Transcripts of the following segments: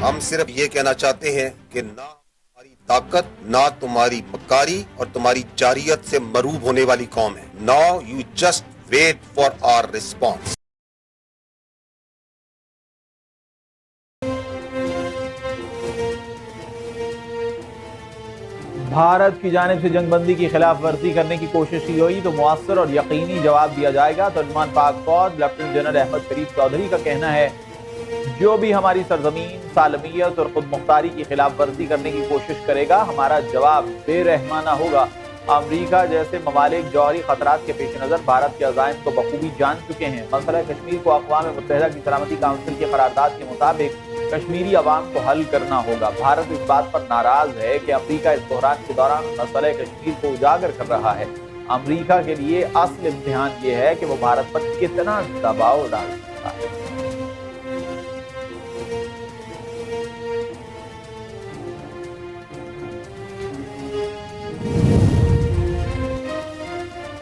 ہم صرف یہ کہنا چاہتے ہیں کہ نہ ہماری طاقت، نہ تمہاری مکاری اور تمہاری جارحیت سے مروب ہونے والی قوم ہے. Now you just wait for our response. Bharat کی جانب سے جنگ بندی کی خلاف ورزی کرنے کی کوشش کی ہوئی تو مؤثر اور یقینی جواب دیا جائے گا. ترجمان پاک فوج لیفٹیننٹ جنرل احمد شریف چودھری کا کہنا ہے جو بھی ہماری سرزمین، سالمیت اور خود مختاری کی خلاف ورزی کرنے کی کوشش کرے گا ہمارا جواب بے رحمانہ ہوگا. امریکہ جیسے ممالک جوہری خطرات کے پیش نظر بھارت کے عزائم کو بخوبی جان چکے ہیں. مسئلہ کشمیر کو اقوام متحدہ کی سلامتی کونسل کی قرارداد کے مطابق کشمیری عوام کو حل کرنا ہوگا. بھارت اس بات پر ناراض ہے کہ امریکہ اس بحران کے دوران مسئلہ کشمیر کو اجاگر کر رہا ہے. امریکہ کے لیے اصل امتحان یہ ہے کہ وہ بھارت پر کتنا دباؤ ڈال سکتا ہے.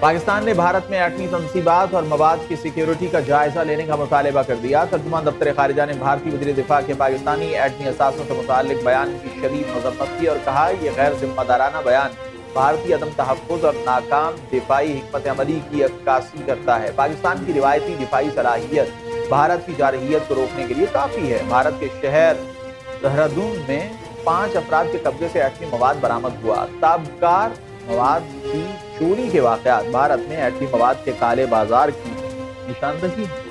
پاکستان نے بھارت میں ایٹمی تنصیبات اور مواد کی سیکیورٹی کا جائزہ لینے کا مطالبہ کر دیا. ترجمان دفتر خارجہ نے بھارتی وزیر دفاع کے پاکستانی ایٹمی اثاثوں سے متعلق بیان کی شدید مذمت کی اور کہا یہ غیر ذمہ دارانہ بیان بھارتی عدم تحفظ اور ناکام دفاعی حکمت عملی کی عکاسی کرتا ہے. پاکستان کی روایتی دفاعی صلاحیت بھارت کی جارحیت کو روکنے کے لیے کافی ہے. بھارت کے شہر دہرادون میں 5 افراد کے قبضے سے ایٹمی مواد برآمد ہوا. تابکار مواد کی چوری کے واقعات بھارت میں ایٹمی مواد کے کالے بازار کی نشاندہی ہے.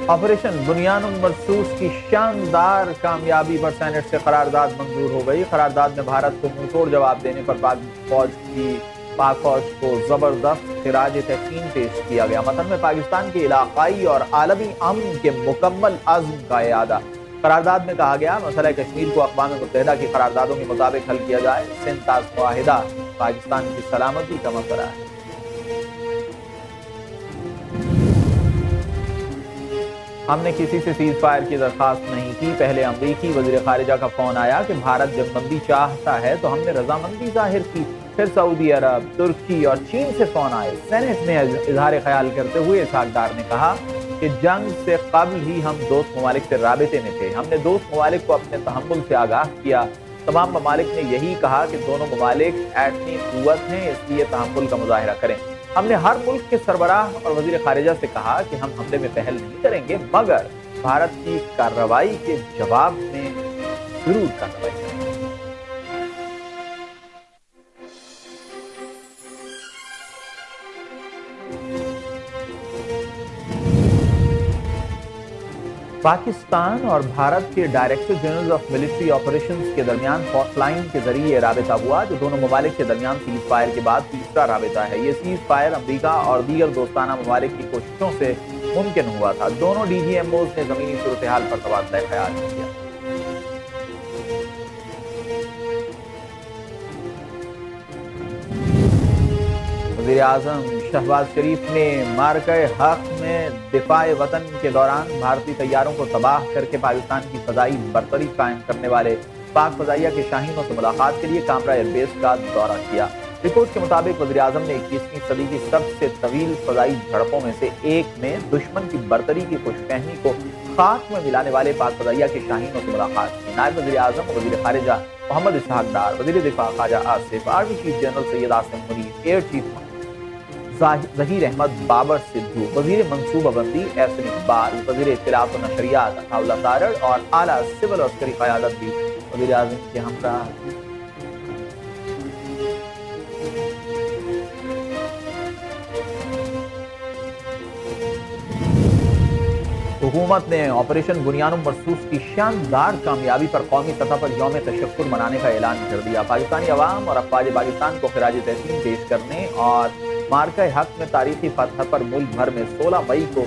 آپریشن بنیان المرصوص کی شاندار کامیابی پر سینٹ سے قرارداد منظور ہو گئی. قرارداد میں بھارت کو منہ توڑ جواب دینے پر پاک فوج کو زبردست خراج تحسین پیش کیا گیا. متن میں پاکستان کے علاقائی اور عالمی امن کے مکمل عزم کا اعادہ. قرارداد میں کہا گیا مسئلہ کشمیر کو اقوام متحدہ کی قراردادوں کے مطابق حل کیا جائے. سنتاز معاہدہ پاکستان کی سلامتی کا مسئلہ ہے. ہم نے کسی سے سیز فائر کی درخواست نہیں کی. پہلے امریکی وزیر خارجہ کا فون آیا کہ بھارت جنگ بندی چاہتا ہے تو ہم نے رضامندی ظاہر کی. پھر سعودی عرب، ترکی اور چین سے فون آئے. سینٹ میں اظہار خیال کرتے ہوئے اسحاق ڈار نے کہا کہ جنگ سے قبل ہی ہم دوست ممالک سے رابطے میں تھے. ہم نے دوست ممالک کو اپنے تحمل سے آگاہ کیا. تمام ممالک نے یہی کہا کہ دونوں ممالک ایٹمی قوت ہیں اس لیے تحمل کا مظاہرہ کریں. ہم نے ہر ملک کے سربراہ اور وزیر خارجہ سے کہا کہ ہم حملے میں پہل نہیں کریں گے مگر بھارت کی کارروائی کے جواب میں ضرور کارروائی کریں گے. پاکستان اور بھارت کے director general of military operations کے درمیان ہاٹ لائن کے ذریعے رابطہ ہوا جو دونوں ممالک کے درمیان سیز فائر کے بعد تیسرا رابطہ ہے. یہ سیز فائر امریکہ اور دیگر دوستانہ ممالک کی کوششوں سے ممکن ہوا تھا. دونوں ڈی جی ایم اوز نے زمینی صورتحال پر تبادلہ خیال کیا. وزیر اعظم شہباز شریف نے معرکہ حق میں دفاع وطن کے دوران بھارتی طیاروں کو تباہ کر کے پاکستان کی فضائی برتری قائم کرنے والے پاک فضائیہ کے شاہینوں سے ملاقات کے لیے کامرا ایئر بیس کا دورہ کیا. رپورٹ کے مطابق وزیر اعظم نے 21ویں صدی کی سب سے طویل فضائی جھڑپوں میں سے ایک میں دشمن کی برتری کی خوش فہمی کو خاک میں ملانے والے پاک فضائیہ کے شاہینوں سے ملاقات کی. نائب وزیر اعظم اور وزیر خارجہ محمد اسحاق ڈار، وزیر دفاع خواجہ Asif, army chief general Syed Asim Munir, air chief Zaheer Ahmad Babar Sidhu, وزیر منصوبہ بندی احسن اقبال، وزیر اطلاعات و نشریات عطا اللہ تارڑ اور اعلیٰ سول اور عسکری قیادت بھی وزیر اعظم کے ہمراہ تھی. حکومت نے آپریشن بنیان المرصوص کی شاندار کامیابی پر قومی سطح پر یوم تشکر منانے کا اعلان کر دیا. پاکستانی عوام اور افواج پاکستان کو خراج تحسین پیش کرنے اور معرکہ حق میں تاریخی فتح پر ملک بھر میں 16 مئی کو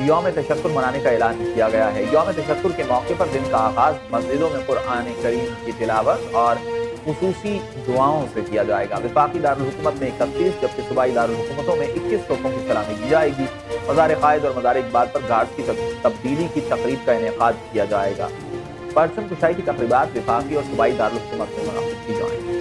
یوم تشکر منانے کا اعلان کیا گیا ہے. یوم تشکر کے موقع پر دن کا آغاز مسجدوں میں قرآن کریم کی تلاوت اور خصوصی دعاؤں سے کیا جائے گا. وفاقی دارالحکومت میں 31 جبکہ صوبائی دارالحکومتوں میں 21 توپوں کی سلامی دی جائے گی. مزار قائد اور مزار اقبال پر گارڈز کی تبدیلی کی تقریب کا انعقاد کیا جائے گا. پرچم کشائی کی تقریبات وفاقی اور صوبائی دارالحکومت میں منعقد کی جائیں گی.